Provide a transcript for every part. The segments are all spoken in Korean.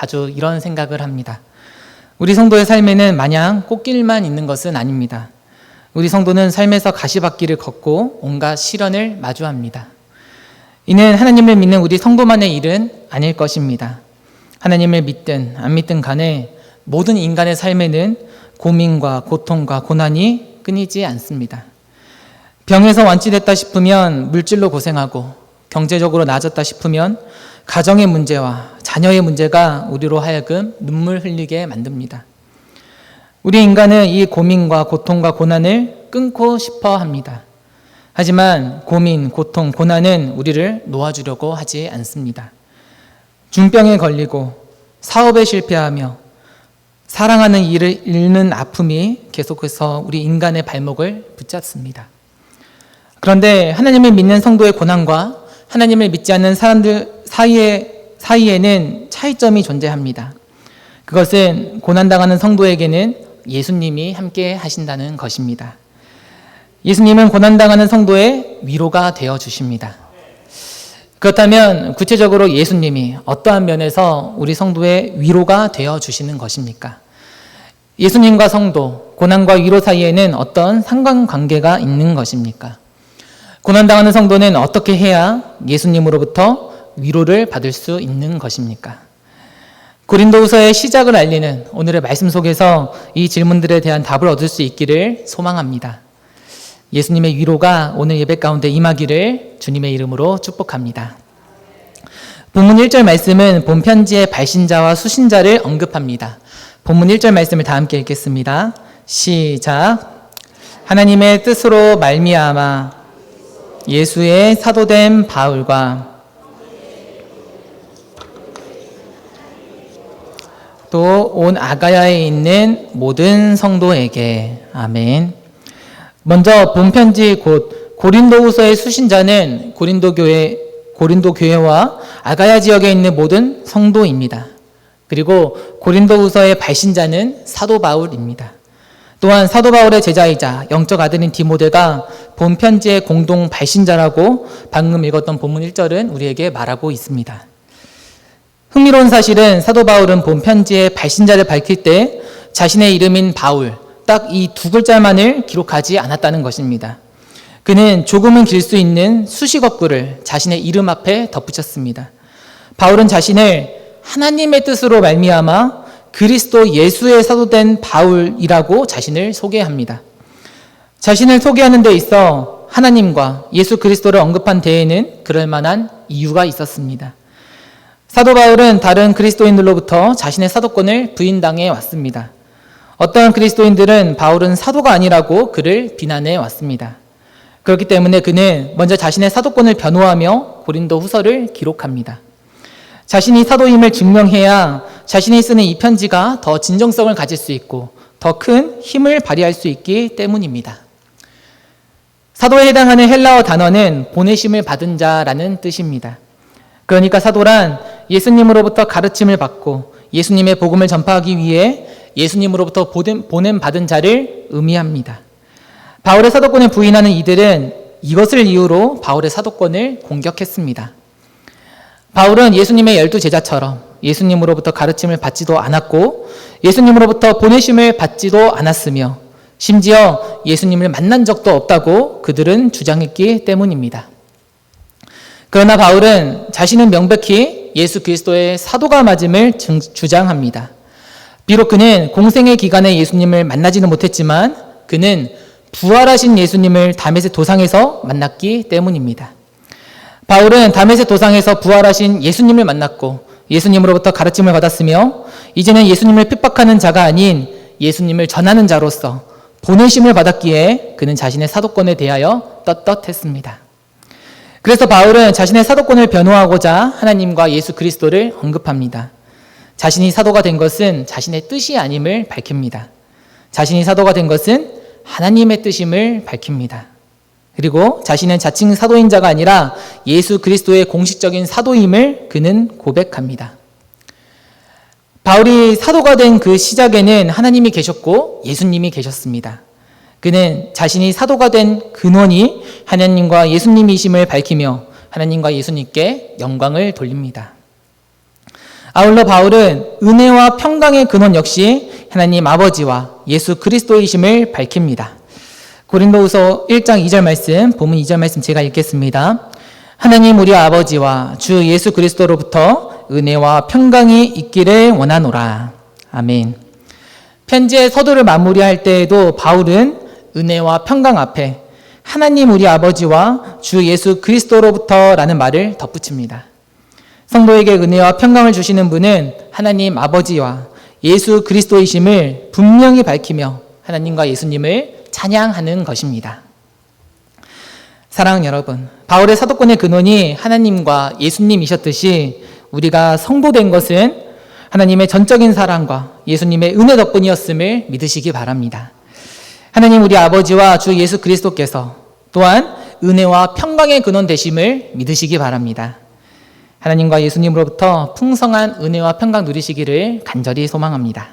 자주 이런 생각을 합니다. 우리 성도의 삶에는 마냥 꽃길만 있는 것은 아닙니다. 우리 성도는 삶에서 가시밭길을 걷고 온갖 시련을 마주합니다. 이는 하나님을 믿는 우리 성도만의 일은 아닐 것입니다. 하나님을 믿든 안 믿든 간에 모든 인간의 삶에는 고민과 고통과 고난이 끊이지 않습니다. 병에서 완치됐다 싶으면 물질로 고생하고, 경제적으로 나아졌다 싶으면 가정의 문제와 자녀의 문제가 우리로 하여금 눈물 흘리게 만듭니다. 우리 인간은 이 고민과 고통과 고난을 끊고 싶어 합니다. 하지만 고민, 고통, 고난은 우리를 놓아주려고 하지 않습니다. 중병에 걸리고 사업에 실패하며 사랑하는 일을 잃는 아픔이 계속해서 우리 인간의 발목을 붙잡습니다. 그런데 하나님을 믿는 성도의 고난과 하나님을 믿지 않는 사람들 사이에는 차이점이 존재합니다. 그것은 고난당하는 성도에게는 예수님이 함께 하신다는 것입니다. 예수님은 고난당하는 성도의 위로가 되어 주십니다. 그렇다면 구체적으로 예수님이 어떠한 면에서 우리 성도의 위로가 되어 주시는 것입니까? 예수님과 성도, 고난과 위로 사이에는 어떤 상관관계가 있는 것입니까? 고난당하는 성도는 어떻게 해야 예수님으로부터 위로를 받을 수 있는 것입니까? 고린도후서의 시작을 알리는 오늘의 말씀 속에서 이 질문들에 대한 답을 얻을 수 있기를 소망합니다. 예수님의 위로가 오늘 예배 가운데 임하기를 주님의 이름으로 축복합니다. 본문 1절 말씀은 본 편지의 발신자와 수신자를 언급합니다. 본문 1절 말씀을 다 함께 읽겠습니다. 시작. 하나님의 뜻으로 말미암아 예수의 사도된 바울과 또 온 아가야에 있는 모든 성도에게. 아멘. 먼저 본 편지 곧 고린도후서의 수신자는 고린도 교회와 아가야 지역에 있는 모든 성도입니다. 그리고 고린도후서의 발신자는 사도 바울입니다. 또한 사도 바울의 제자이자 영적 아들인 디모데가 본 편지의 공동 발신자라고 방금 읽었던 본문 1절은 우리에게 말하고 있습니다. 흥미로운 사실은 사도 바울은 본 편지의 발신자를 밝힐 때 자신의 이름인 바울, 딱 이 두 글자만을 기록하지 않았다는 것입니다. 그는 조금은 길 수 있는 수식어구를 자신의 이름 앞에 덧붙였습니다. 바울은 자신을 하나님의 뜻으로 말미암아 그리스도 예수의 사도된 바울이라고 자신을 소개합니다. 자신을 소개하는 데 있어 하나님과 예수 그리스도를 언급한 데에는 그럴 만한 이유가 있었습니다. 사도 바울은 다른 그리스도인들로부터 자신의 사도권을 부인당해 왔습니다. 어떤 그리스도인들은 바울은 사도가 아니라고 그를 비난해 왔습니다. 그렇기 때문에 그는 먼저 자신의 사도권을 변호하며 고린도 후서를 기록합니다. 자신이 사도임을 증명해야 자신이 쓰는 이 편지가 더 진정성을 가질 수 있고 더 큰 힘을 발휘할 수 있기 때문입니다. 사도에 해당하는 헬라어 단어는 보내심을 받은 자라는 뜻입니다. 그러니까 사도란 예수님으로부터 가르침을 받고 예수님의 복음을 전파하기 위해 예수님으로부터 보냄받은 자를 의미합니다. 바울의 사도권을 부인하는 이들은 이것을 이유로 바울의 사도권을 공격했습니다. 바울은 예수님의 12 제자처럼 예수님으로부터 가르침을 받지도 않았고 예수님으로부터 보내심을 받지도 않았으며 심지어 예수님을 만난 적도 없다고 그들은 주장했기 때문입니다. 그러나 바울은 자신은 명백히 예수 그리스도의 사도가 맞음을 주장합니다. 비록 그는 공생의 기간에 예수님을 만나지는 못했지만 그는 부활하신 예수님을 다메섹 도상에서 만났기 때문입니다. 바울은 다메섹 도상에서 부활하신 예수님을 만났고 예수님으로부터 가르침을 받았으며 이제는 예수님을 핍박하는 자가 아닌 예수님을 전하는 자로서 보내심을 받았기에 그는 자신의 사도권에 대하여 떳떳했습니다. 그래서 바울은 자신의 사도권을 변호하고자 하나님과 예수 그리스도를 언급합니다. 자신이 사도가 된 것은 자신의 뜻이 아님을 밝힙니다. 자신이 사도가 된 것은 하나님의 뜻임을 밝힙니다. 그리고 자신은 자칭 사도인 자가 아니라 예수 그리스도의 공식적인 사도임을 그는 고백합니다. 바울이 사도가 된 그 시작에는 하나님이 계셨고 예수님이 계셨습니다. 그는 자신이 사도가 된 근원이 하나님과 예수님이심을 밝히며 하나님과 예수님께 영광을 돌립니다. 아울러 바울은 은혜와 평강의 근원 역시 하나님 아버지와 예수 그리스도이심을 밝힙니다. 고린도후서 1장 2절 말씀, 본문 2절 말씀 제가 읽겠습니다. 하나님 우리 아버지와 주 예수 그리스도로부터 은혜와 평강이 있기를 원하노라. 아멘. 편지의 서두를 마무리할 때에도 바울은 은혜와 평강 앞에 하나님 우리 아버지와 주 예수 그리스도로부터라는 말을 덧붙입니다. 성도에게 은혜와 평강을 주시는 분은 하나님 아버지와 예수 그리스도이심을 분명히 밝히며 하나님과 예수님을 찬양하는 것입니다. 사랑하는 여러분, 바울의 사도권의 근원이 하나님과 예수님이셨듯이 우리가 성도된 것은 하나님의 전적인 사랑과 예수님의 은혜 덕분이었음을 믿으시기 바랍니다. 하나님 우리 아버지와 주 예수 그리스도께서 또한 은혜와 평강의 근원 되심을 믿으시기 바랍니다. 하나님과 예수님으로부터 풍성한 은혜와 평강 누리시기를 간절히 소망합니다.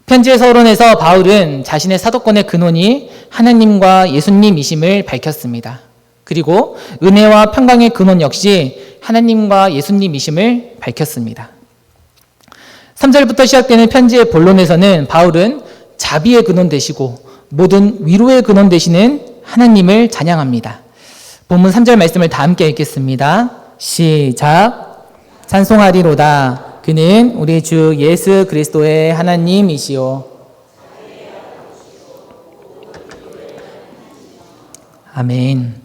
편지의 서론에서 바울은 자신의 사도권의 근원이 하나님과 예수님이심을 밝혔습니다. 그리고 은혜와 평강의 근원 역시 하나님과 예수님이심을 밝혔습니다. 3절부터 시작되는 편지의 본론에서는 바울은 자비의 근원 되시고 모든 위로의 근원 되시는 하나님을 찬양합니다. 본문 3절 말씀을 다 함께 읽겠습니다. 시작. 찬송하리로다. 그는 우리 주 예수 그리스도의 하나님이시오. 아멘.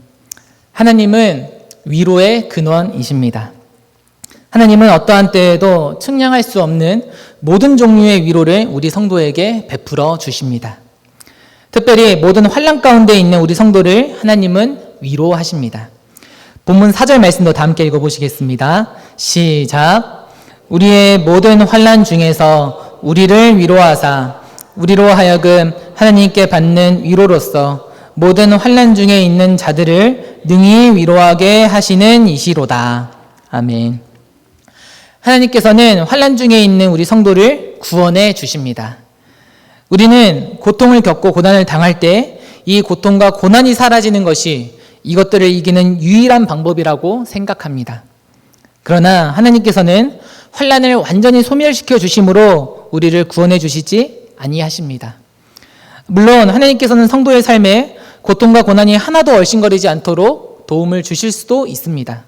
하나님은 위로의 근원이십니다. 하나님은 어떠한 때에도 측량할 수 없는 모든 종류의 위로를 우리 성도에게 베풀어 주십니다. 특별히 모든 환난 가운데 있는 우리 성도를 하나님은 위로하십니다. 본문 4절 말씀도 다 함께 읽어보시겠습니다. 시작. 우리의 모든 환난 중에서 우리를 위로하사 우리로 하여금 하나님께 받는 위로로서 모든 환난 중에 있는 자들을 능히 위로하게 하시는 이시로다. 아멘. 하나님께서는 환난 중에 있는 우리 성도를 구원해 주십니다. 우리는 고통을 겪고 고난을 당할 때 이 고통과 고난이 사라지는 것이 이것들을 이기는 유일한 방법이라고 생각합니다. 그러나 하나님께서는 환난을 완전히 소멸시켜 주심으로 우리를 구원해 주시지 아니하십니다. 물론 하나님께서는 성도의 삶에 고통과 고난이 하나도 얼씬거리지 않도록 도움을 주실 수도 있습니다.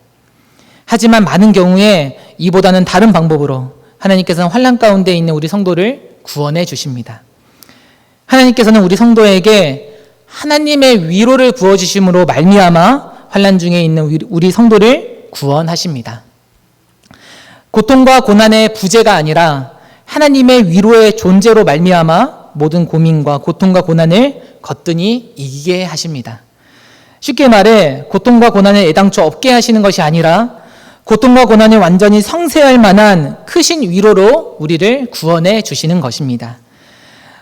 하지만 많은 경우에 이보다는 다른 방법으로 하나님께서는 환난 가운데 있는 우리 성도를 구원해 주십니다. 하나님께서는 우리 성도에게 하나님의 위로를 부어주심으로 말미암아 환난 중에 있는 우리 성도를 구원하십니다. 고통과 고난의 부재가 아니라 하나님의 위로의 존재로 말미암아 모든 고민과 고통과 고난을 거뜬히 이기게 하십니다. 쉽게 말해 고통과 고난을 애당초 없게 하시는 것이 아니라 고통과 고난을 완전히 상쇄할 만한 크신 위로로 우리를 구원해 주시는 것입니다.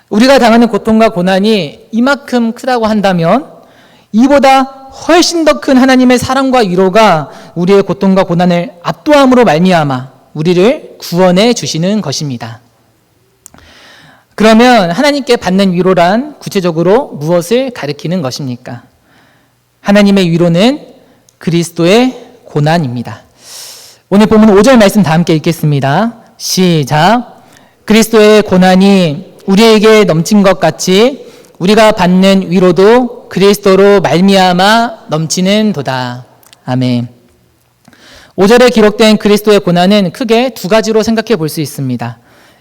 우리가 당하는 고통과 고난이 이만큼 크다고 한다면 이보다 훨씬 더 큰 하나님의 사랑과 위로가 우리의 고통과 고난을 압도함으로 말미암아 우리를 구원해 주시는 것입니다. 그러면 하나님께 받는 위로란 구체적으로 무엇을 가리키는 것입니까? 하나님의 위로는 그리스도의 고난입니다. 오늘 본문 5절 말씀 다 함께 읽겠습니다. 시작. 그리스도의 고난이 우리에게 넘친 것 같이 우리가 받는 위로도 그리스도로 말미암아 넘치는 도다. 아멘. 5절에 기록된 그리스도의 고난은 크게 두 가지로 생각해 볼 수 있습니다.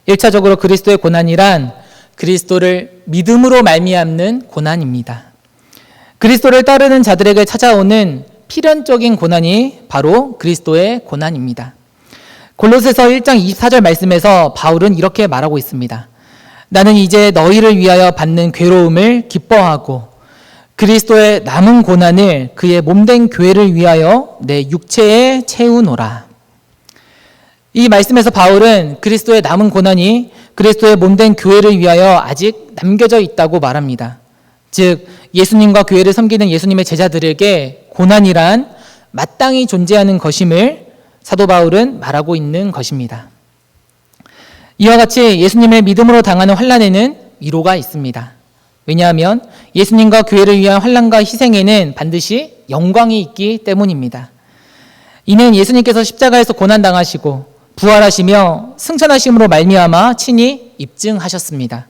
1차적으로 그리스도의 고난이란 그리스도를 믿음으로 말미암는 고난입니다. 그리스도를 따르는 자들에게 찾아오는 필연적인 고난이 바로 그리스도의 고난입니다. 골로새서 1장 24절 말씀에서 바울은 이렇게 말하고 있습니다. 나는 이제 너희를 위하여 받는 괴로움을 기뻐하고 그리스도의 남은 고난을 그의 몸된 교회를 위하여 내 육체에 채우노라. 이 말씀에서 바울은 그리스도의 남은 고난이 그리스도의 몸된 교회를 위하여 아직 남겨져 있다고 말합니다. 즉 예수님과 교회를 섬기는 예수님의 제자들에게 고난이란 마땅히 존재하는 것임을 사도 바울은 말하고 있는 것입니다. 이와 같이 예수님의 믿음으로 당하는 환난에는 위로가 있습니다. 왜냐하면 예수님과 교회를 위한 환난과 희생에는 반드시 영광이 있기 때문입니다. 이는 예수님께서 십자가에서 고난당하시고 부활하시며 승천하심으로 말미암아 친히 입증하셨습니다.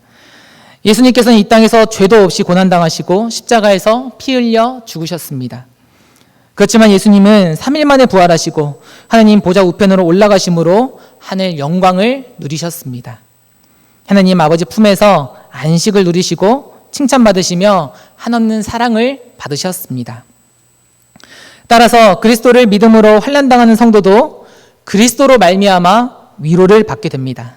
예수님께서는 이 땅에서 죄도 없이 고난당하시고 십자가에서 피 흘려 죽으셨습니다. 그렇지만 예수님은 3일 만에 부활하시고 하나님 보좌 우편으로 올라가심으로 하늘 영광을 누리셨습니다. 하나님 아버지 품에서 안식을 누리시고 칭찬받으시며 한없는 사랑을 받으셨습니다. 따라서 그리스도를 믿음으로 환난당하는 성도도 그리스도로 말미암아 위로를 받게 됩니다.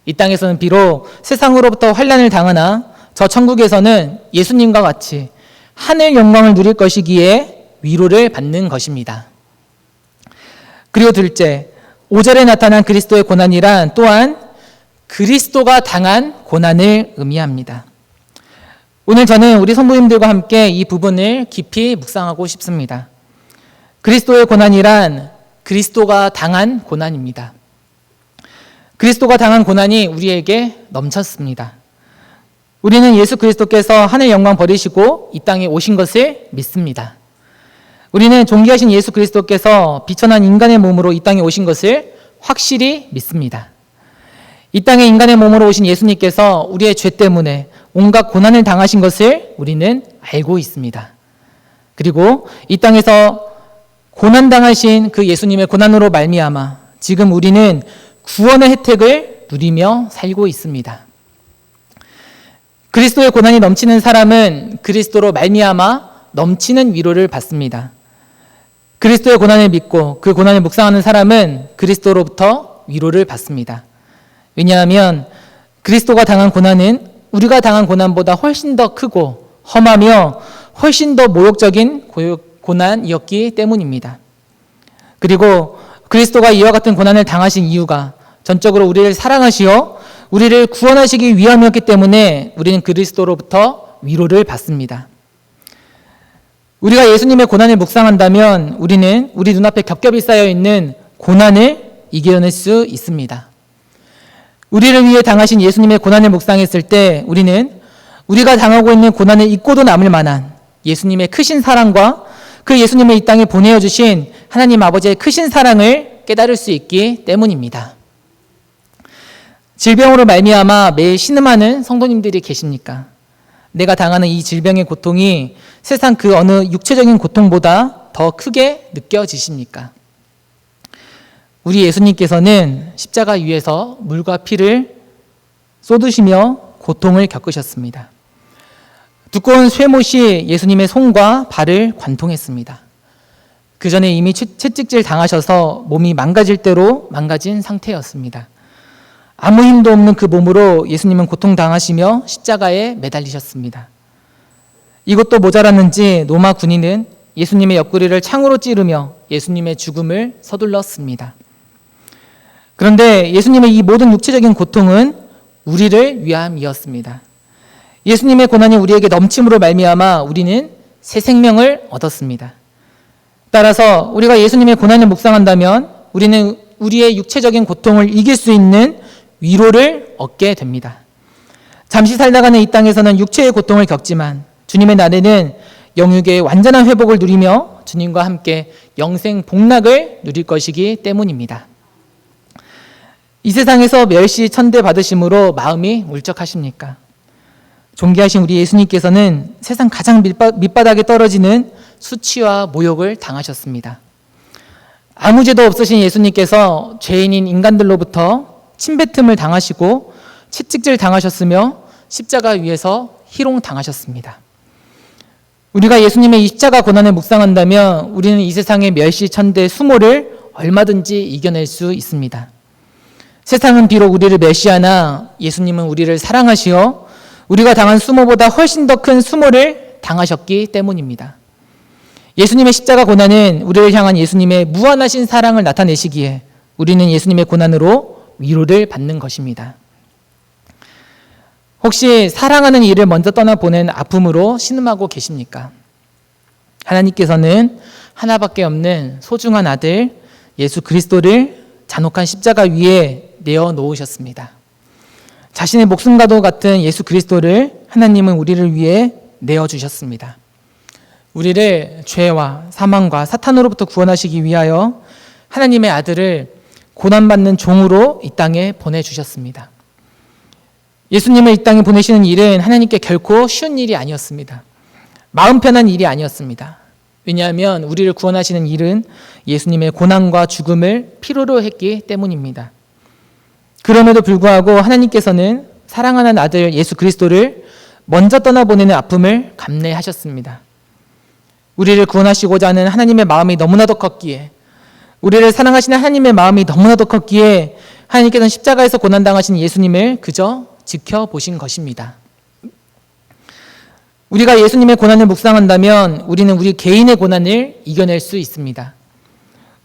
이 땅에서는 비록 세상으로부터 환난을 당하나 저 천국에서는 예수님과 같이 하늘 영광을 누릴 것이기에 위로를 받는 것입니다. 그리고 둘째, 5절에 나타난 그리스도의 고난이란 또한 그리스도가 당한 고난을 의미합니다. 오늘 저는 우리 성도님들과 함께 이 부분을 깊이 묵상하고 싶습니다. 그리스도의 고난이란 그리스도가 당한 고난입니다. 그리스도가 당한 고난이 우리에게 넘쳤습니다. 우리는 예수 그리스도께서 하늘 영광 버리시고 이 땅에 오신 것을 믿습니다. 우리는 존귀하신 예수 그리스도께서 비천한 인간의 몸으로 이 땅에 오신 것을 확실히 믿습니다. 이 땅에 인간의 몸으로 오신 예수님께서 우리의 죄 때문에 온갖 고난을 당하신 것을 우리는 알고 있습니다. 그리고 이 땅에서 고난당하신 그 예수님의 고난으로 말미암아 지금 우리는 구원의 혜택을 누리며 살고 있습니다. 그리스도의 고난이 넘치는 사람은 그리스도로 말미암아 넘치는 위로를 받습니다. 그리스도의 고난을 믿고 그 고난을 묵상하는 사람은 그리스도로부터 위로를 받습니다. 왜냐하면 그리스도가 당한 고난은 우리가 당한 고난보다 훨씬 더 크고 험하며 훨씬 더 모욕적인 고난이었기 때문입니다. 그리고 그리스도가 이와 같은 고난을 당하신 이유가 전적으로 우리를 사랑하시어 우리를 구원하시기 위함이었기 때문에 우리는 그리스도로부터 위로를 받습니다. 우리가 예수님의 고난을 묵상한다면 우리는 우리 눈앞에 겹겹이 쌓여있는 고난을 이겨낼 수 있습니다. 우리를 위해 당하신 예수님의 고난을 묵상했을 때 우리는 우리가 당하고 있는 고난을 잊고도 남을 만한 예수님의 크신 사랑과 그 예수님을 이 땅에 보내어 주신 하나님 아버지의 크신 사랑을 깨달을 수 있기 때문입니다. 질병으로 말미암아 매일 신음하는 성도님들이 계십니까? 내가 당하는 이 질병의 고통이 세상 그 어느 육체적인 고통보다 더 크게 느껴지십니까? 우리 예수님께서는 십자가 위에서 물과 피를 쏟으시며 고통을 겪으셨습니다. 두꺼운 쇠못이 예수님의 손과 발을 관통했습니다. 그 전에 이미 채찍질 당하셔서 몸이 망가질 대로 망가진 상태였습니다. 아무 힘도 없는 그 몸으로 예수님은 고통당하시며 십자가에 매달리셨습니다. 이것도 모자랐는지 로마 군인은 예수님의 옆구리를 창으로 찌르며 예수님의 죽음을 서둘렀습니다. 그런데 예수님의 이 모든 육체적인 고통은 우리를 위함이었습니다. 예수님의 고난이 우리에게 넘침으로 말미암아 우리는 새 생명을 얻었습니다. 따라서 우리가 예수님의 고난을 묵상한다면 우리는 우리의 육체적인 고통을 이길 수 있는 위로를 얻게 됩니다. 잠시 살다가는 이 땅에서는 육체의 고통을 겪지만 주님의 날에는 영육의 완전한 회복을 누리며 주님과 함께 영생 복락을 누릴 것이기 때문입니다. 이 세상에서 멸시 천대 받으심으로 마음이 울적하십니까? 존귀하신 우리 예수님께서는 세상 가장 밑바닥에 떨어지는 수치와 모욕을 당하셨습니다. 아무 죄도 없으신 예수님께서 죄인인 인간들로부터 침뱉음을 당하시고 채찍질 당하셨으며 십자가 위에서 희롱 당하셨습니다. 우리가 예수님의 이 십자가 고난을 묵상한다면 우리는 이 세상의 멸시 천대 수모를 얼마든지 이겨낼 수 있습니다. 세상은 비록 우리를 멸시하나 예수님은 우리를 사랑하시어 우리가 당한 수모보다 훨씬 더 큰 수모를 당하셨기 때문입니다. 예수님의 십자가 고난은 우리를 향한 예수님의 무한하신 사랑을 나타내시기에 우리는 예수님의 고난으로 위로를 받는 것입니다. 혹시 사랑하는 이를 먼저 떠나보낸 아픔으로 신음하고 계십니까? 하나님께서는 하나밖에 없는 소중한 아들 예수 그리스도를 잔혹한 십자가 위에 내어놓으셨습니다. 자신의 목숨과도 같은 예수 그리스도를 하나님은 우리를 위해 내어주셨습니다. 우리를 죄와 사망과 사탄으로부터 구원하시기 위하여 하나님의 아들을 고난받는 종으로 이 땅에 보내주셨습니다. 예수님을 이 땅에 보내시는 일은 하나님께 결코 쉬운 일이 아니었습니다. 마음 편한 일이 아니었습니다. 왜냐하면 우리를 구원하시는 일은 예수님의 고난과 죽음을 필요로 했기 때문입니다. 그럼에도 불구하고 하나님께서는 사랑하는 아들 예수 그리스도를 먼저 떠나보내는 아픔을 감내하셨습니다. 우리를 구원하시고자 하는 하나님의 마음이 너무나도 컸기에, 우리를 사랑하시는 하나님의 마음이 너무나도 컸기에 하나님께서는 십자가에서 고난당하신 예수님을 그저 지켜보신 것입니다. 우리가 예수님의 고난을 묵상한다면 우리는 우리 개인의 고난을 이겨낼 수 있습니다.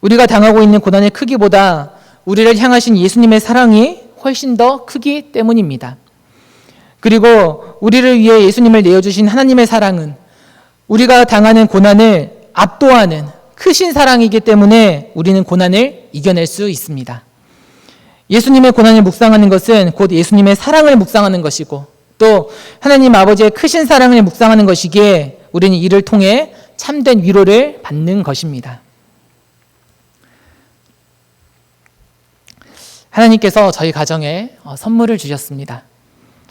우리가 당하고 있는 고난의 크기보다 우리를 향하신 예수님의 사랑이 훨씬 더 크기 때문입니다. 그리고 우리를 위해 예수님을 내어주신 하나님의 사랑은 우리가 당하는 고난을 압도하는 크신 사랑이기 때문에 우리는 고난을 이겨낼 수 있습니다. 예수님의 고난을 묵상하는 것은 곧 예수님의 사랑을 묵상하는 것이고 또 하나님 아버지의 크신 사랑을 묵상하는 것이기에 우리는 이를 통해 참된 위로를 받는 것입니다. 하나님께서 저희 가정에 선물을 주셨습니다.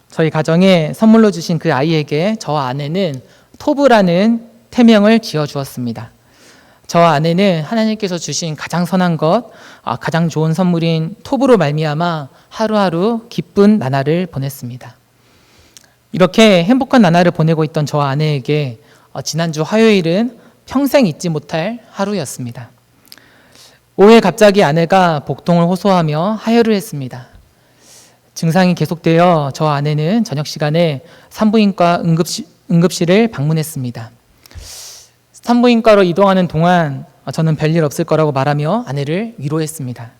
저희 가정에 선물로 주신 그 아이에게 저 아내는 토브라는 태명을 지어주었습니다. 저 아내는 하나님께서 주신 가장 선한 것, 가장 좋은 선물인 토브로 말미암아 하루하루 기쁜 나날을 보냈습니다. 이렇게 행복한 나날을 보내고 있던 저 아내에게 지난주 화요일은 평생 잊지 못할 하루였습니다. 오후에 갑자기 아내가 복통을 호소하며 하혈을 했습니다. 증상이 계속되어 저 아내는 저녁 시간에 산부인과 응급실을 방문했습니다. 산부인과로 이동하는 동안 저는 별일 없을 거라고 말하며 아내를 위로했습니다.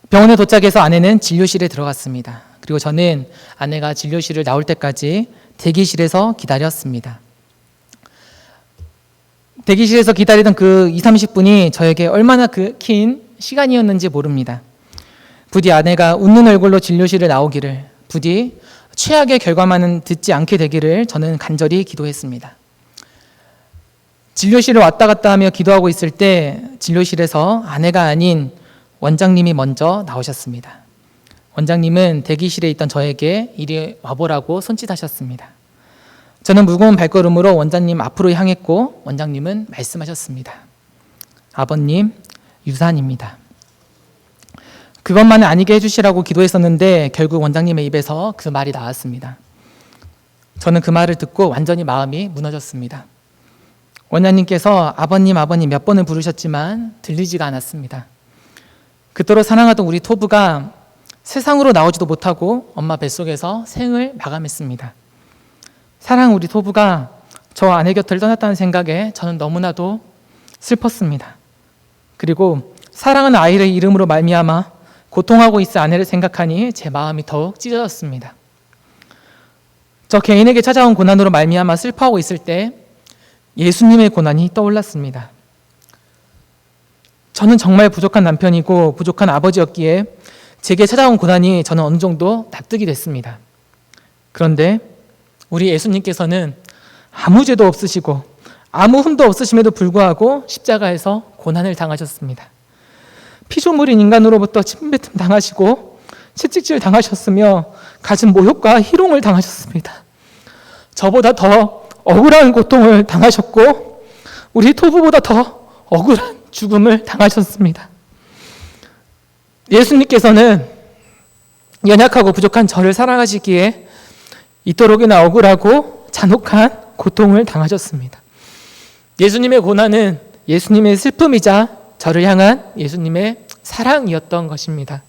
병원에 도착해서 아내는 진료실에 들어갔습니다. 그리고 저는 아내가 진료실을 나올 때까지 대기실에서 기다렸습니다. 대기실에서 기다리던 그 20-30분이 저에게 얼마나 긴 시간이었는지 모릅니다. 부디 아내가 웃는 얼굴로 진료실을 나오기를, 부디 최악의 결과만은 듣지 않게 되기를 저는 간절히 기도했습니다. 진료실을 왔다 갔다 하며 기도하고 있을 때 진료실에서 아내가 아닌 원장님이 먼저 나오셨습니다. 원장님은 대기실에 있던 저에게 이리 와보라고 손짓하셨습니다. 저는 무거운 발걸음으로 원장님 앞으로 향했고 원장님은 말씀하셨습니다. 아버님, 유산입니다. 그것만은 아니게 해주시라고 기도했었는데 결국 원장님의 입에서 그 말이 나왔습니다. 저는 그 말을 듣고 완전히 마음이 무너졌습니다. 원장님께서 아버님 몇 번을 부르셨지만 들리지가 않았습니다. 그토록 사랑하던 우리 토부가 세상으로 나오지도 못하고 엄마 뱃속에서 생을 마감했습니다. 사랑 우리 토부가 저 아내 곁을 떠났다는 생각에 저는 너무나도 슬펐습니다. 그리고 사랑하는 아이의 이름으로 말미암아 고통하고 있을 아내를 생각하니 제 마음이 더욱 찢어졌습니다. 저 개인에게 찾아온 고난으로 말미암아 슬퍼하고 있을 때 예수님의 고난이 떠올랐습니다. 저는 정말 부족한 남편이고 부족한 아버지였기에 제게 찾아온 고난이 저는 어느 정도 납득이 됐습니다. 그런데 우리 예수님께서는 아무 죄도 없으시고 아무 흠도 없으심에도 불구하고 십자가에서 고난을 당하셨습니다. 피조물인 인간으로부터 침뱉음 당하시고 채찍질 당하셨으며 갖은 모욕과 희롱을 당하셨습니다. 저보다 더 억울한 고통을 당하셨고 우리 토부보다 더 억울한 죽음을 당하셨습니다. 예수님께서는 연약하고 부족한 저를 사랑하시기에 이토록이나 억울하고 잔혹한 고통을 당하셨습니다. 예수님의 고난은 예수님의 슬픔이자 저를 향한 예수님의 사랑이었던 것입니다.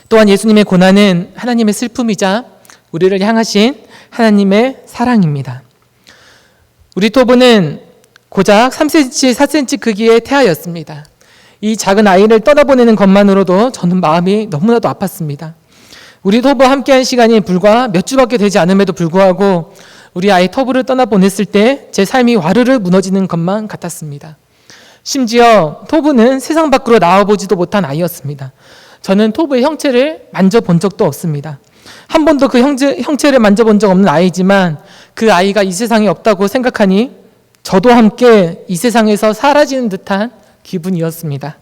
또한 예수님의 고난은 하나님의 슬픔이자 우리를 향하신 하나님의 사랑입니다. 우리 토부는 고작 3cm, 4cm 크기의 태아였습니다. 이 작은 아이를 떠나보내는 것만으로도 저는 마음이 너무나도 아팠습니다. 우리 토부와 함께한 시간이 불과 몇 주밖에 되지 않음에도 불구하고 우리 아이 토부를 떠나보냈을 때 제 삶이 와르르 무너지는 것만 같았습니다. 심지어 토부는 세상 밖으로 나와보지도 못한 아이였습니다. 저는 토부의 형체를 만져본 적도 없습니다. 한 번도 그 형체를 만져본 적 없는 아이지만 그 아이가 이 세상에 없다고 생각하니 저도 함께 이 세상에서 사라지는 듯한 기분이었습니다.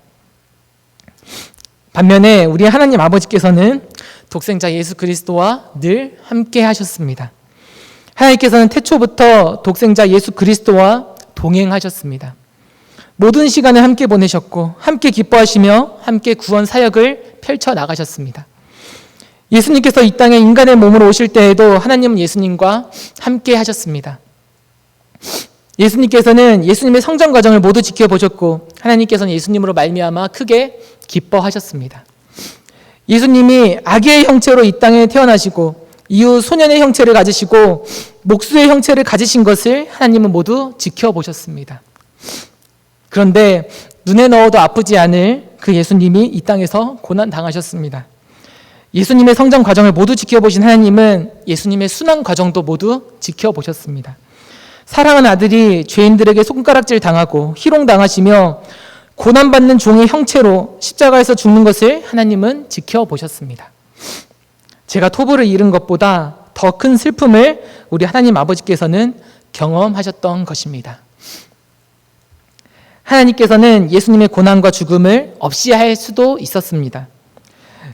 반면에 우리 하나님 아버지께서는 독생자 예수 그리스도와 늘 함께 하셨습니다. 하나님께서는 태초부터 독생자 예수 그리스도와 동행하셨습니다. 모든 시간을 함께 보내셨고 함께 기뻐하시며 함께 구원 사역을 펼쳐나가셨습니다. 예수님께서 이 땅에 인간의 몸으로 오실 때에도 하나님은 예수님과 함께 하셨습니다. 예수님께서는 예수님의 성장 과정을 모두 지켜보셨고 하나님께서는 예수님으로 말미암아 크게 기뻐하셨습니다. 예수님이 아기의 형체로 이 땅에 태어나시고 이후 소년의 형체를 가지시고 목수의 형체를 가지신 것을 하나님은 모두 지켜보셨습니다. 그런데 눈에 넣어도 아프지 않을 그 예수님이 이 땅에서 고난당하셨습니다. 예수님의 성장 과정을 모두 지켜보신 하나님은 예수님의 순환 과정도 모두 지켜보셨습니다. 사랑하는 아들이 죄인들에게 손가락질 당하고 희롱당하시며 고난받는 종의 형체로 십자가에서 죽는 것을 하나님은 지켜보셨습니다. 제가 토부를 잃은 것보다 더 큰 슬픔을 우리 하나님 아버지께서는 경험하셨던 것입니다. 하나님께서는 예수님의 고난과 죽음을 없이 할 수도 있었습니다.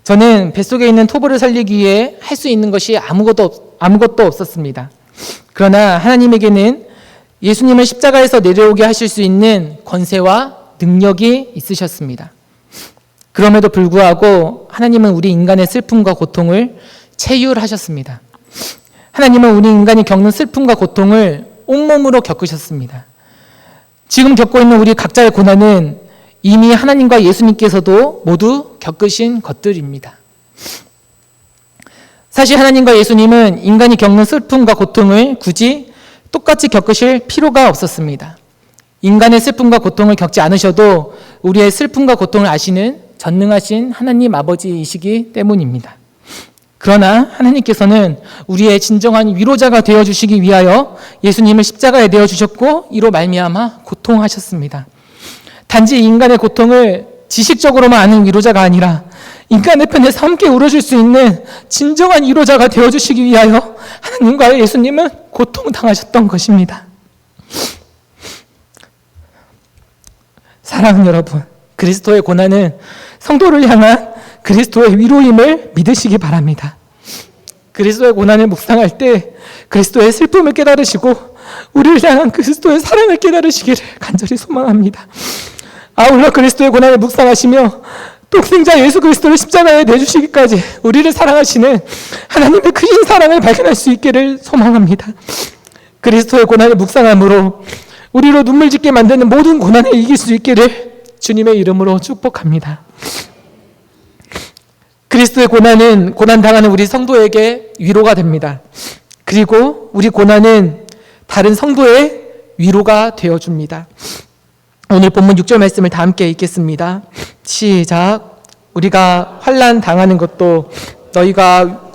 저는 뱃속에 있는 토부를 살리기 위해 할 수 있는 것이 아무것도 없었습니다. 그러나 하나님에게는 예수님을 십자가에서 내려오게 하실 수 있는 권세와 능력이 있으셨습니다. 그럼에도 불구하고 하나님은 우리 인간의 슬픔과 고통을 체휼하셨습니다. 하나님은 우리 인간이 겪는 슬픔과 고통을 온몸으로 겪으셨습니다. 지금 겪고 있는 우리 각자의 고난은 이미 하나님과 예수님께서도 모두 겪으신 것들입니다. 사실 하나님과 예수님은 인간이 겪는 슬픔과 고통을 굳이 똑같이 겪으실 필요가 없었습니다. 인간의 슬픔과 고통을 겪지 않으셔도 우리의 슬픔과 고통을 아시는 전능하신 하나님 아버지이시기 때문입니다. 그러나 하나님께서는 우리의 진정한 위로자가 되어주시기 위하여 예수님을 십자가에 내어주셨고 이로 말미암아 고통하셨습니다. 단지 인간의 고통을 지식적으로만 아는 위로자가 아니라 인간의 편에서 함께 울어줄 수 있는 진정한 위로자가 되어주시기 위하여 하나님과 예수님은 고통당하셨던 것입니다. 사랑하는 여러분, 그리스도의 고난은 성도를 향한 그리스도의 위로임을 믿으시기 바랍니다. 그리스도의 고난을 묵상할 때 그리스도의 슬픔을 깨달으시고 우리를 향한 그리스도의 사랑을 깨달으시기를 간절히 소망합니다. 아울러 그리스도의 고난을 묵상하시며 독생자 예수 그리스도를 십자가에 내주시기까지 우리를 사랑하시는 하나님의 크신 사랑을 발견할 수 있기를 소망합니다. 그리스도의 고난을 묵상함으로 우리로 눈물 짓게 만드는 모든 고난을 이길 수 있기를 주님의 이름으로 축복합니다. 그리스도의 고난은 고난당하는 우리 성도에게 위로가 됩니다. 그리고 우리 고난은 다른 성도의 위로가 되어줍니다. 오늘 본문 6절 말씀을 다 함께 읽겠습니다. 시작. 우리가 환난 당하는 것도 너희가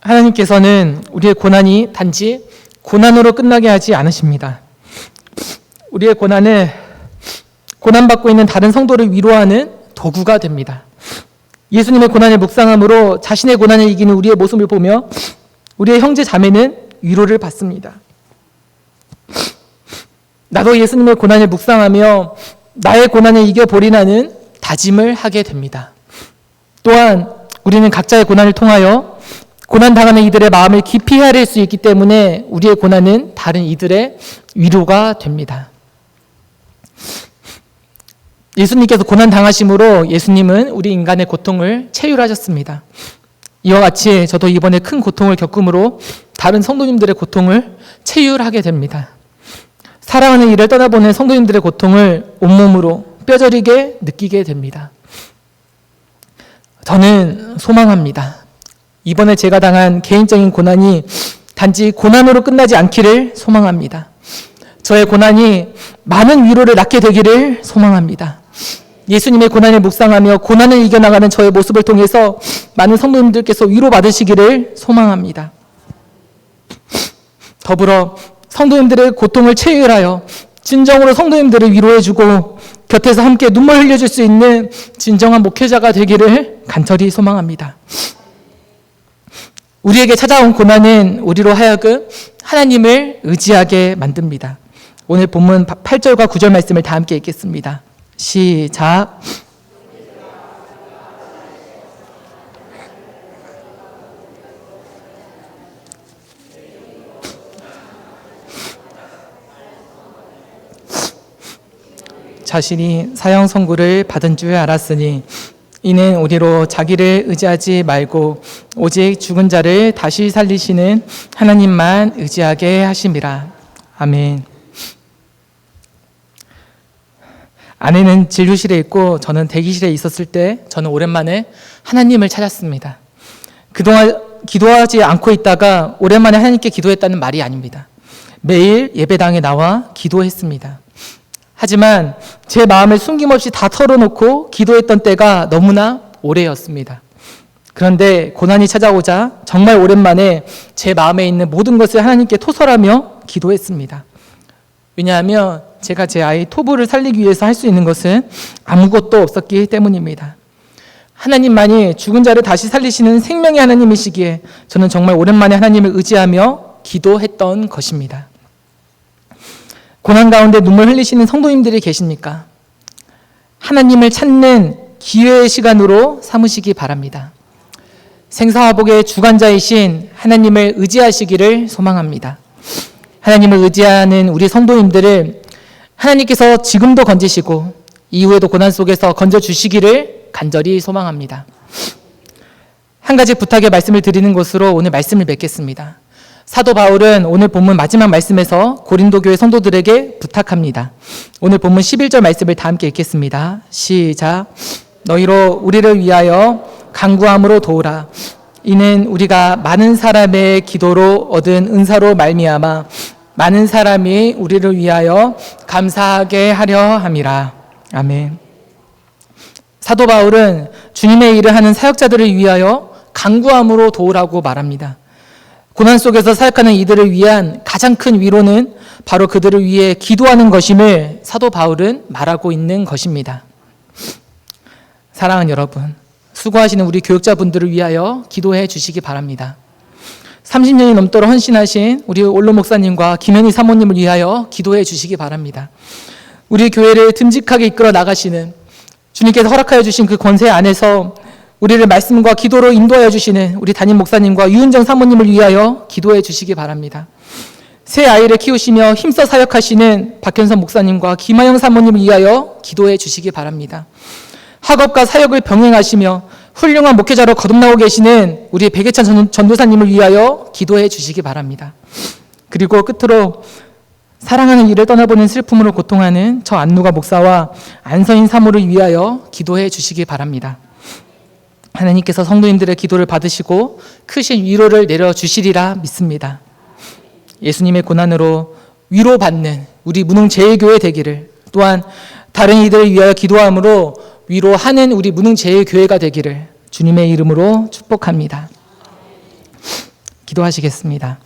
하나님께서는 우리의 고난이 단지 고난으로 끝나게 하지 않으십니다. 우리의 고난을 고난받고 있는 다른 성도를 위로하는 도구가 됩니다. 예수님의 고난을 묵상함으로 자신의 고난을 이기는 우리의 모습을 보며 우리의 형제 자매는 위로를 받습니다. 나도 예수님의 고난을 묵상하며 나의 고난을 이겨보리라는 다짐을 하게 됩니다. 또한 우리는 각자의 고난을 통하여 고난당하는 이들의 마음을 깊이 헤아릴 수 있기 때문에 우리의 고난은 다른 이들의 위로가 됩니다. 예수님께서 고난당하심으로 예수님은 우리 인간의 고통을 체휼하셨습니다. 이와 같이 저도 이번에 큰 고통을 겪음으로 다른 성도님들의 고통을 체휼하게 됩니다. 사랑하는 이를 떠나보낸 성도님들의 고통을 온몸으로 뼈저리게 느끼게 됩니다. 저는 소망합니다. 이번에 제가 당한 개인적인 고난이 단지 고난으로 끝나지 않기를 소망합니다. 저의 고난이 많은 위로를 낳게 되기를 소망합니다. 예수님의 고난을 묵상하며 고난을 이겨나가는 저의 모습을 통해서 많은 성도님들께서 위로받으시기를 소망합니다. 더불어 성도님들의 고통을 체휼하여 진정으로 성도님들을 위로해주고 곁에서 함께 눈물 흘려줄 수 있는 진정한 목회자가 되기를 간절히 소망합니다. 우리에게 찾아온 고난은 우리로 하여금 하나님을 의지하게 만듭니다. 오늘 본문 8절과 9절 말씀을 다 함께 읽겠습니다. 시작. 자신이 사형 선고를 받은 줄 알았으니 이는 우리로 자기를 의지하지 말고 오직 죽은 자를 다시 살리시는 하나님만 의지하게 하심이라. 아멘. 아내는 진료실에 있고 저는 대기실에 있었을 때 저는 오랜만에 하나님을 찾았습니다. 그동안 기도하지 않고 있다가 오랜만에 하나님께 기도했다는 말이 아닙니다. 매일 예배당에 나와 기도했습니다. 하지만 제 마음을 숨김없이 다 털어놓고 기도했던 때가 너무나 오래였습니다. 그런데 고난이 찾아오자 정말 오랜만에 제 마음에 있는 모든 것을 하나님께 토설하며 기도했습니다. 왜냐하면 제가 제 아이 토부를 살리기 위해서 할 수 있는 것은 아무것도 없었기 때문입니다. 하나님만이 죽은 자를 다시 살리시는 생명의 하나님이시기에 저는 정말 오랜만에 하나님을 의지하며 기도했던 것입니다. 고난 가운데 눈물 흘리시는 성도님들이 계십니까? 하나님을 찾는 기회의 시간으로 삼으시기 바랍니다. 생사화복의 주관자이신 하나님을 의지하시기를 소망합니다. 하나님을 의지하는 우리 성도님들을 하나님께서 지금도 건지시고 이후에도 고난 속에서 건져주시기를 간절히 소망합니다. 한 가지 부탁의 말씀을 드리는 것으로 오늘 말씀을 맺겠습니다. 사도 바울은 오늘 본문 마지막 말씀에서 고린도 교회 성도들에게 부탁합니다. 오늘 본문 11절 말씀을 다 함께 읽겠습니다. 시작. 너희로 우리를 위하여 간구함으로 도우라. 이는 우리가 많은 사람의 기도로 얻은 은사로 말미암아 많은 사람이 우리를 위하여 감사하게 하려 함이라. 아멘. 사도 바울은 주님의 일을 하는 사역자들을 위하여 간구함으로 도우라고 말합니다. 고난 속에서 사역하는 이들을 위한 가장 큰 위로는 바로 그들을 위해 기도하는 것임을 사도 바울은 말하고 있는 것입니다. 사랑하는 여러분, 수고하시는 우리 교육자분들을 위하여 기도해 주시기 바랍니다. 30년이 넘도록 헌신하신 우리 올로 목사님과 김현희 사모님을 위하여 기도해 주시기 바랍니다. 우리 교회를 듬직하게 이끌어 나가시는 주님께서 허락하여 주신 그 권세 안에서 우리를 말씀과 기도로 인도하여 주시는 우리 담임 목사님과 유은정 사모님을 위하여 기도해 주시기 바랍니다. 새 아이를 키우시며 힘써 사역하시는 박현선 목사님과 김하영 사모님을 위하여 기도해 주시기 바랍니다. 학업과 사역을 병행하시며 훌륭한 목회자로 거듭나고 계시는 우리 백예찬 전도사님을 위하여 기도해 주시기 바랍니다. 그리고 끝으로 사랑하는 이를 떠나보는 슬픔으로 고통하는 저 안누가 목사와 안서인 사모를 위하여 기도해 주시기 바랍니다. 하나님께서 성도님들의 기도를 받으시고 크신 위로를 내려주시리라 믿습니다. 예수님의 고난으로 위로받는 우리 무능제일교회 되기를, 또한 다른 이들을 위하여 기도함으로 위로하는 우리 무능제일교회가 되기를 주님의 이름으로 축복합니다. 기도하시겠습니다.